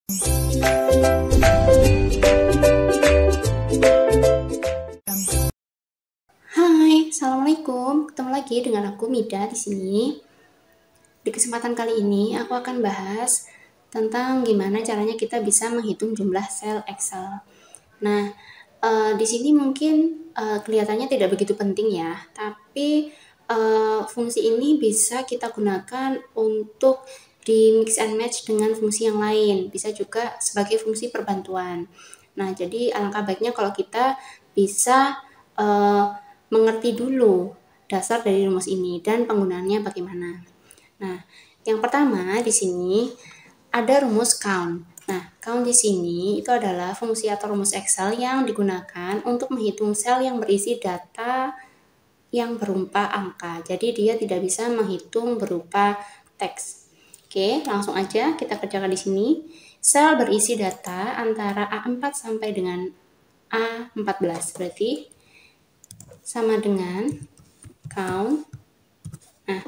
Hai, assalamualaikum. Ketemu lagi dengan aku Mida di sini. Di kesempatan kali ini aku akan bahas tentang gimana caranya kita bisa menghitung jumlah sel Excel. Nah, di sini mungkin kelihatannya tidak begitu penting ya, tapi fungsi ini bisa kita gunakan untuk di mix and match dengan fungsi yang lain, bisa juga sebagai fungsi perbantuan. Nah, jadi alangkah baiknya kalau kita bisa mengerti dulu dasar dari rumus ini dan penggunaannya bagaimana. Nah, yang pertama di sini ada rumus count. Nah, count di sini itu adalah fungsi atau rumus Excel yang digunakan untuk menghitung sel yang berisi data yang berupa angka. Jadi dia tidak bisa menghitung berupa teks. Oke, langsung aja kita kerjakan di sini. Sel berisi data antara A4 sampai dengan A14. Berarti sama dengan count. Nah,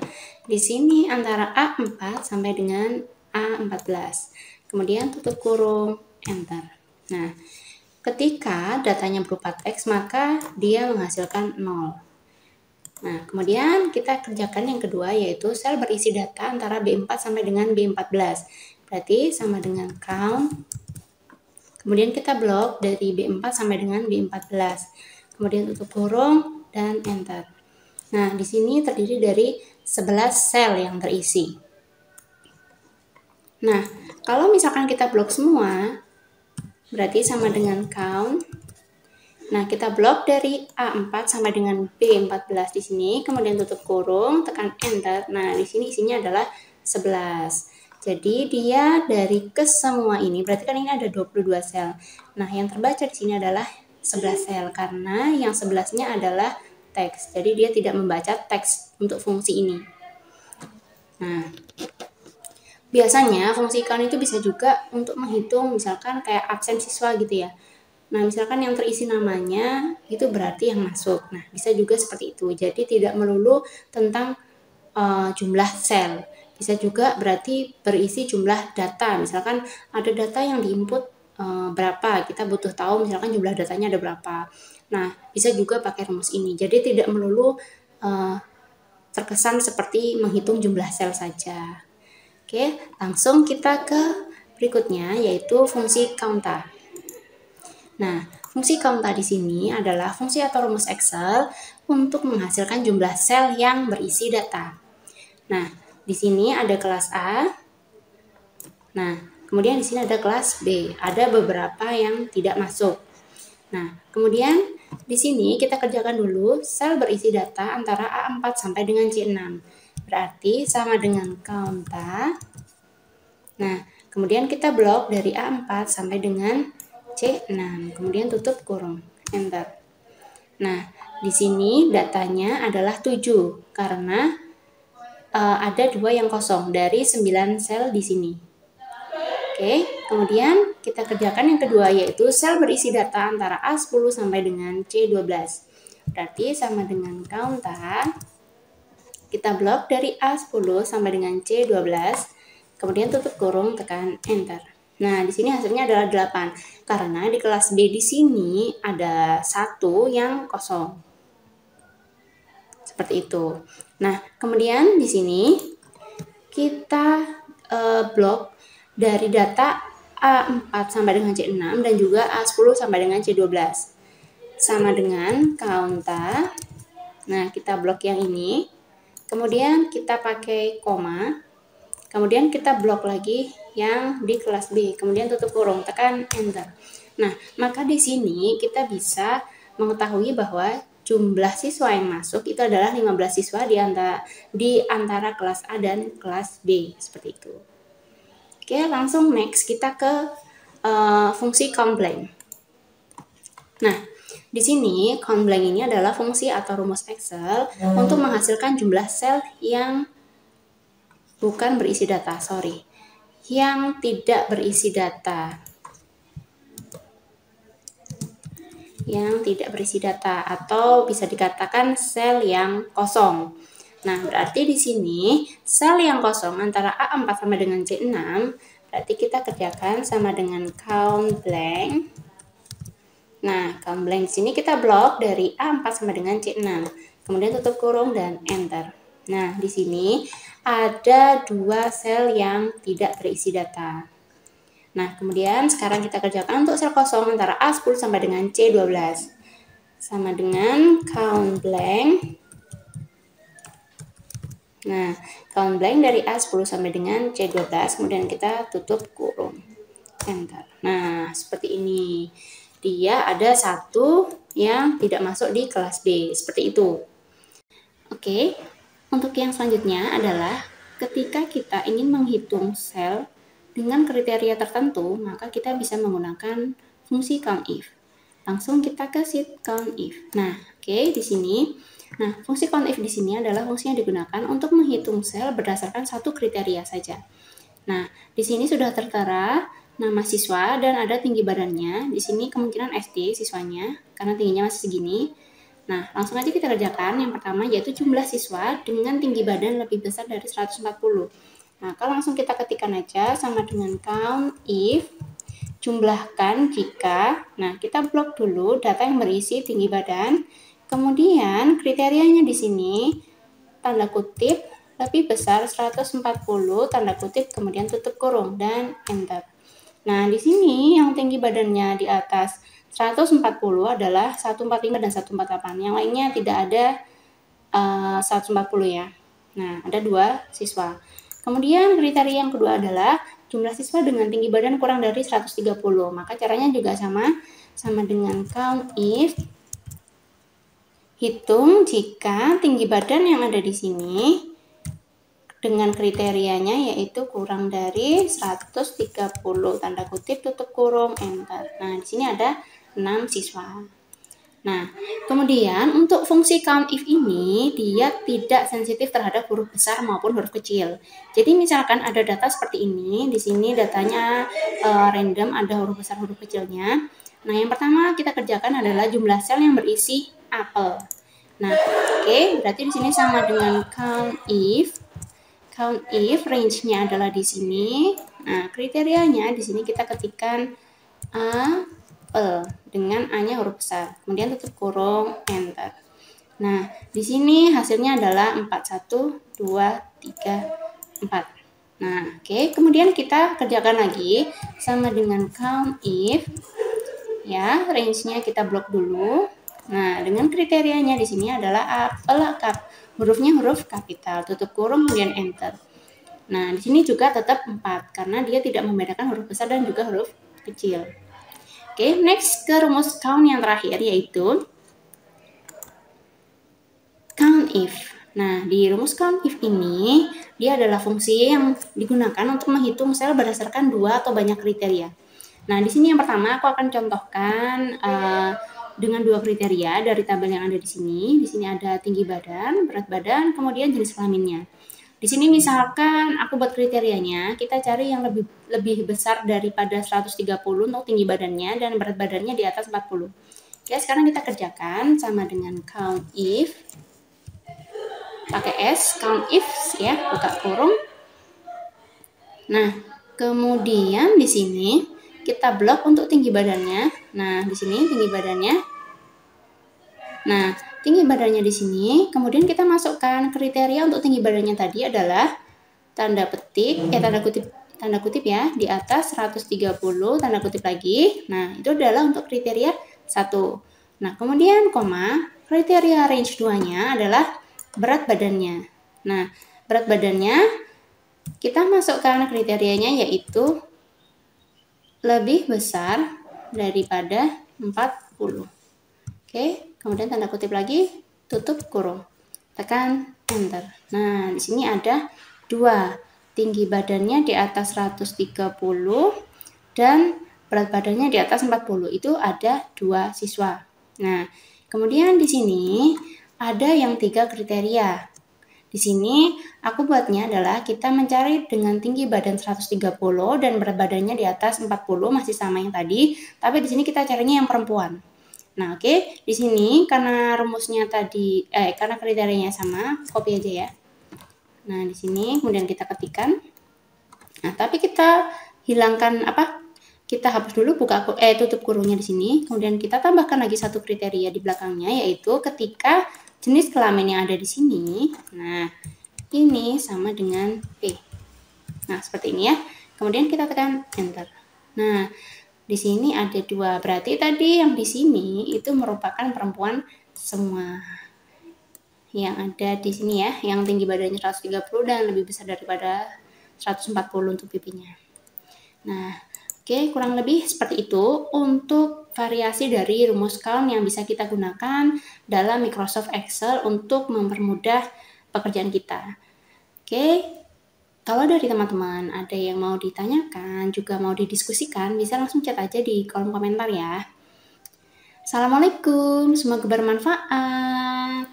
di sini antara A4 sampai dengan A14. Kemudian tutup kurung, enter. Nah, ketika datanya berupa teks, maka dia menghasilkan 0. Nah, kemudian kita kerjakan yang kedua, yaitu sel berisi data antara B4 sampai dengan B14. Berarti sama dengan count. Kemudian kita blok dari B4 sampai dengan B14. Kemudian tutup kurung dan enter. Nah, di sini terdiri dari 11 sel yang terisi. Nah, kalau misalkan kita blok semua, berarti sama dengan count. Nah, kita blok dari A4 sampai dengan B14 di sini, kemudian tutup kurung, tekan enter. Nah, di sini isinya adalah 11. Jadi, dia dari ke semua ini, berarti kan ini ada 22 sel. Nah, yang terbaca di sini adalah 11 sel, karena yang 11-nya adalah teks. Jadi, dia tidak membaca teks untuk fungsi ini. Nah, biasanya fungsi count itu bisa juga untuk menghitung misalkan kayak absen siswa gitu ya. Nah, misalkan yang terisi namanya itu berarti yang masuk. Nah, bisa juga seperti itu. Jadi tidak melulu tentang jumlah sel. Bisa juga berarti berisi jumlah data. Misalkan ada data yang diinput berapa, kita butuh tahu misalkan jumlah datanya ada berapa. Nah, bisa juga pakai rumus ini. Jadi tidak melulu terkesan seperti menghitung jumlah sel saja. Oke, langsung kita ke berikutnya yaitu fungsi counta. Nah, fungsi counta di sini adalah fungsi atau rumus Excel untuk menghasilkan jumlah sel yang berisi data. Nah, di sini ada kelas A. Nah, kemudian di sini ada kelas B. Ada beberapa yang tidak masuk. Nah, kemudian di sini kita kerjakan dulu sel berisi data antara A4 sampai dengan C6. Berarti sama dengan counta. Nah, kemudian kita blok dari A4 sampai dengan C6, kemudian tutup kurung, enter. Nah, di sini datanya adalah 7 karena ada 2 yang kosong dari 9 sel di sini. Oke, kemudian kita kerjakan yang kedua yaitu sel berisi data antara A10 sampai dengan C12. Berarti sama dengan counta. Kita blok dari A10 sampai dengan C12, kemudian tutup kurung, tekan enter. Nah, di sini hasilnya adalah 8 karena di kelas B di sini ada 1 yang kosong. Seperti itu. Nah, kemudian di sini kita blok dari data A4 sampai dengan C6 dan juga A10 sampai dengan C12. Sama dengan counta. Nah, kita blok yang ini. Kemudian kita pakai koma. Kemudian kita blok lagi yang di kelas B, kemudian tutup kurung, tekan enter. Nah, maka di sini kita bisa mengetahui bahwa jumlah siswa yang masuk itu adalah 15 siswa di antara kelas A dan kelas B, seperti itu. Oke, langsung next kita ke fungsi count blank. Nah, di sini count blank ini adalah fungsi atau rumus Excel untuk menghasilkan jumlah sel yang bukan berisi data, yang tidak berisi data. Yang tidak berisi data atau bisa dikatakan sel yang kosong. Nah, berarti di sini sel yang kosong antara A4 sampai dengan C6 berarti kita kerjakan sama dengan count blank. Nah, count blank di sini kita blok dari A4 sama dengan C6. Kemudian tutup kurung dan enter. Nah, di sini ada 2 sel yang tidak terisi data. Nah, kemudian sekarang kita kerjakan untuk sel kosong antara A10 sampai dengan C12. Sama dengan count blank. Nah, count blank dari A10 sampai dengan C12, kemudian kita tutup kurung. Enter. Nah, seperti ini. Dia ada satu yang tidak masuk di kelas B, seperti itu. Oke, untuk yang selanjutnya adalah ketika kita ingin menghitung sel dengan kriteria tertentu, maka kita bisa menggunakan fungsi COUNTIF. Langsung kita ke sheet COUNTIF. Nah, oke, di sini. Nah, fungsi COUNTIF di sini adalah fungsi yang digunakan untuk menghitung sel berdasarkan satu kriteria saja. Nah, di sini sudah tertera nama siswa dan ada tinggi badannya. Di sini kemungkinan SD siswanya karena tingginya masih segini. Nah, langsung aja kita kerjakan. Yang pertama yaitu jumlah siswa dengan tinggi badan lebih besar dari 140. Nah, kalau langsung kita ketikkan aja sama dengan COUNTIF jumlahkan jika. Nah, kita blok dulu data yang berisi tinggi badan. Kemudian kriterianya di sini tanda kutip lebih besar 140 tanda kutip kemudian tutup kurung dan enter. Nah, di sini yang tinggi badannya di atas 140 adalah 145 dan 148. Yang lainnya tidak ada 140 ya. Nah, ada 2 siswa. Kemudian kriteria yang kedua adalah jumlah siswa dengan tinggi badan kurang dari 130. Maka caranya juga sama dengan COUNTIF. Hitung jika tinggi badan yang ada di sini dengan kriterianya yaitu kurang dari 130 tanda kutip tutup kurung enter. Nah, di sini ada 6 siswa. Nah, kemudian untuk fungsi COUNTIF ini dia tidak sensitif terhadap huruf besar maupun huruf kecil. Jadi misalkan ada data seperti ini, di sini datanya random, ada huruf besar huruf kecilnya. Nah, yang pertama kita kerjakan adalah jumlah sel yang berisi apel. Nah, oke, berarti di sini sama dengan COUNTIF range-nya adalah di sini. Nah, kriterianya di sini kita ketikkan apel dengan A-nya huruf besar. Kemudian tutup kurung, enter. Nah, di sini hasilnya adalah 4, 1, 2, 3, 4. Nah, oke. Kemudian kita kerjakan lagi sama dengan COUNTIF. Ya, range-nya kita blok dulu. Nah, dengan kriterianya di sini adalah apel cup. Hurufnya huruf kapital, tutup kurung kemudian enter. Nah, di sini juga tetap 4 karena dia tidak membedakan huruf besar dan juga huruf kecil. Oke, next ke rumus count yang terakhir yaitu COUNTIF. Nah, di rumus COUNTIF ini dia adalah fungsi yang digunakan untuk menghitung sel berdasarkan 2 atau banyak kriteria. Nah, di sini yang pertama aku akan contohkan dengan 2 kriteria dari tabel yang ada di sini. Di sini ada tinggi badan, berat badan, kemudian jenis kelaminnya. Di sini misalkan aku buat kriterianya, kita cari yang lebih besar daripada 130 untuk tinggi badannya dan berat badannya di atas 40. Oke, sekarang kita kerjakan sama dengan COUNTIF. Pakai S, COUNTIF ya, buka kurung. Nah, kemudian di sini kita blok untuk tinggi badannya. Nah, di sini tinggi badannya. Nah, tinggi badannya di sini. Kemudian kita masukkan kriteria untuk tinggi badannya tadi adalah tanda kutip ya, di atas 130 tanda kutip lagi. Nah, itu adalah untuk kriteria 1. Nah, kemudian koma, kriteria range 2-nya adalah berat badannya. Nah, berat badannya kita masukkan kriterianya yaitu lebih besar daripada 40. Oke, kemudian tanda kutip lagi, tutup kurung. Tekan enter. Nah, di sini ada 2. Tinggi badannya di atas 130 dan berat badannya di atas 40. Itu ada 2 siswa. Nah, kemudian di sini ada yang 3 kriteria. Di sini aku buatnya adalah kita mencari dengan tinggi badan 130 dan berat badannya di atas 40 masih sama yang tadi, tapi di sini kita carinya yang perempuan. Nah, oke, di sini karena rumusnya tadi karena kriterianya sama, copy aja ya. Nah, di sini kemudian kita ketikkan. Nah, tapi kita hilangkan kita hapus dulu tutup kurungnya di sini, kemudian kita tambahkan lagi satu kriteria di belakangnya, yaitu ketika jenis kelamin yang ada di sini, nah ini sama dengan P. Nah, seperti ini ya. Kemudian kita tekan enter. Nah, di sini ada 2, berarti tadi yang di sini itu merupakan perempuan semua. Yang ada di sini ya, yang tinggi badannya 130 dan lebih besar daripada 140 untuk pipinya. Nah, oke, kurang lebih seperti itu untuk variasi dari rumus count yang bisa kita gunakan dalam Microsoft Excel untuk mempermudah pekerjaan kita. Oke, kalau dari teman-teman ada yang mau ditanyakan, juga mau didiskusikan, bisa langsung chat aja di kolom komentar ya. Assalamualaikum, semoga bermanfaat.